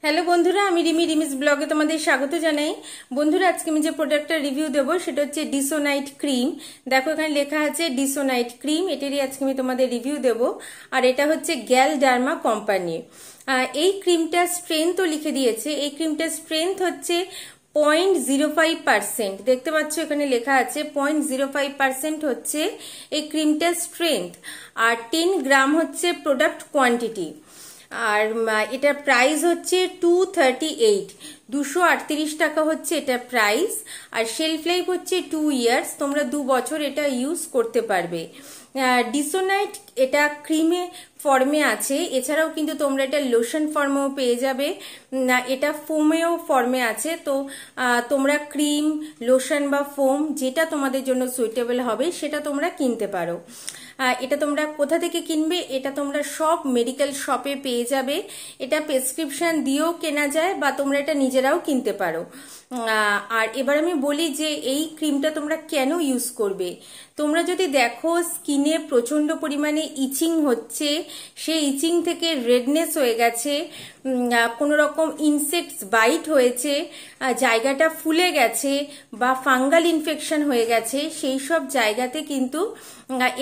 Hello বন্ধুরা, আমি রিমিস ব্লগে তোমাদের স্বাগত জানাই। বন্ধুরা, আজকে আমি যে প্রোডাক্টটা রিভিউ দেবো সেটা হচ্ছে ডিসোনাইট ক্রিম। দেখো এখানে লেখা আছে ডিসোনাইট ক্রিম, এটারই আজকে আমি তোমাদের রিভিউ দেবো। আর এটা হচ্ছে গ্যালডার্মা কোম্পানি। এই ক্রিমটা স্ট্রেংথও লিখে দিয়েছে। এই ক্রিমটার স্ট্রেংথ হচ্ছে 0.05%। দেখতে পাচ্ছ এখানে লেখা আছে 0.05% হচ্ছে এই ক্রিমটার স্ট্রেংথ। আর 10 গ্রাম হচ্ছে প্রোডাক্ট কোয়ান্টিটি। আর এটার প্রাইস হচ্ছে 238 টাকা হচ্ছে এটা প্রাইস। আর শেলফ লাইফ হচ্ছে 2 ইয়ার্স, তোমরা 2 বছর এটা ইউজ করতে পারবে। ডিসোনাইট এটা ক্রিমে ফর্মে আছে, এছাড়াও কিন্তু তোমরা এটা লোশন ফর্মেও পেয়ে যাবে, এটা ফোমেও ফর্মে আছে। তো তোমরা ক্রিম, লোশন বা ফোম যেটা তোমাদের জন্য সুইটেবল হবে সেটা তোমরা কিনতে পারো। এটা তোমরা কোথা থেকে কিনবে? এটা তোমরা সব মেডিকেল শপে পেয়ে যাবে। এটা প্রেসক্রিপশন দিয়েও কেনা যায় বা তোমরা এটা নিজেরাও কিনতে পারো। আর এবার আমি বলি যে এই ক্রিমটা তোমরা কেন ইউজ করবে। তোমরা যদি দেখো স্কিনে প্রচন্ড পরিমাণে ইচিং হচ্ছে, সেই ইচিং থেকে রেডনেস হয়ে গেছে, কোনো রকম ইনসেক্টস বাইট হয়েছে, জায়গাটা ফুলে গেছে বা ফাঙ্গাল ইনফেকশন হয়ে গেছে, সেই সব জায়গাতে কিন্তু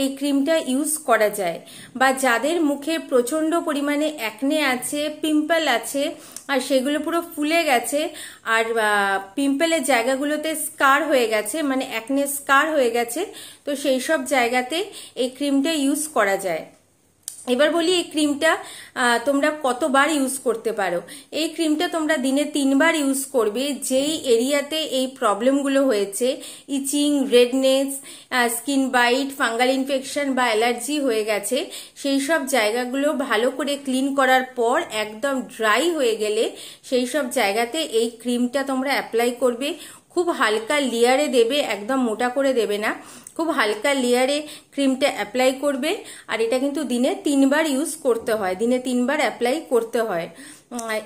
এই ক্রিমটা ইউজ করা যায়। বা যাদের মুখে প্রচন্ড পরিমাণে অ্যাকনে আছে, পিম্পল আছে, আর সেগুলো পুরো ফুলে গেছে, আর পিম্পলের জায়গাগুলোতে স্কার হয়ে গেছে, মানে অ্যাকনে স্কার হয়ে গেছে, তো সেই সব জায়গাতে এই ক্রিমটা ইউজ করা যায়। এবার বলি এই ক্রিমটা তোমরা কতবার ইউজ করতে পারো। এই ক্রিমটা তোমরা দিনে 3 বার ইউজ করবে। যেই এরিয়াতে এই প্রবলেমগুলো হয়েছে, itching, redness, skin bite, fungal infection বা অ্যালার্জি হয়ে গেছে, সেই সব জায়গাগুলো ভালো করে ক্লিন করার পর একদম ড্রাই হয়ে গেলে সেই সব জায়গাতে এই ক্রিমটা তোমরা অ্যাপ্লাই করবে। খুব হালকা লেয়ারে দেবে, একদম মোটা করে দেবে না, খুব হালকা লেয়ারে ক্রিমটা অ্যাপ্লাই করবে। আর এটা কিন্তু দিনে 3 বার ইউজ করতে হয়, দিনে 3 বার অ্যাপ্লাই করতে হয়।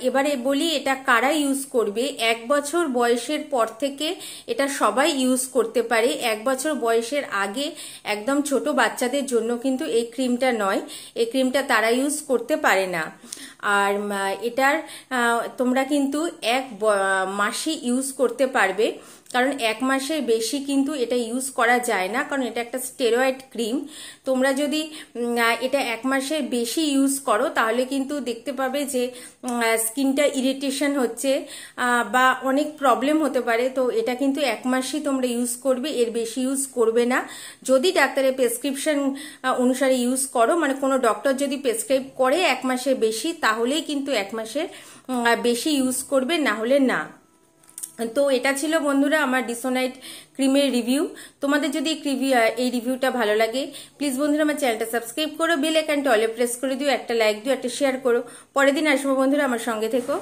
এবারে বলি এটা কারা ইউজ করবে। 1 বছর বয়সের পর থেকে এটা সবাই ইউজ করতে পারে। 1 বছর বয়সের আগে একদম ছোট বাচ্চাদের জন্য কিন্তু এই ক্রিমটা নয়, এই ক্রিমটা তারা ইউজ করতে পারে না। আর এটার তোমরা কিন্তু 1 মাসই ইউজ করতে পারবে, কারণ 1 মাসের বেশি কিন্তু এটা ইউজ করা যায় না, কারণ এটা একটা স্টেরয়েড ক্রিম। তোমরা যদি এটা 1 মাসের বেশি ইউজ করো তাহলে কিন্তু দেখতে পাবে যে স্কিনটা ইরিটেশন হচ্ছে বা অনেক প্রবলেম হতে পারে। তো এটা কিন্তু 1 মাসই তোমরা ইউজ করবে, এর বেশি ইউজ করবে না। যদি ডাক্তারের প্রেসক্রিপশন অনুসারে ইউজ করো, মানে কোনো ডক্টর যদি প্রেসক্রাইব করে 1 মাসের বেশি, তাহলেই কিন্তু 1 মাসের বেশি ইউজ করবে, না হলে না। তো এটা ছিল বন্ধুরা আমার ডিসোনাইট ক্রিমের রিভিউ। তোমাদের যদি এই রিভিউটা ভালো লাগে, প্লিজ বন্ধুরা আমার চ্যানেলটা সাবস্ক্রাইব করো, বেল আইকনটা অলে প্রেস করে দিও, একটা লাইক দিও, একটা শেয়ার করো। পরের দিন আসবো বন্ধুরা, আমার সঙ্গে থেকো।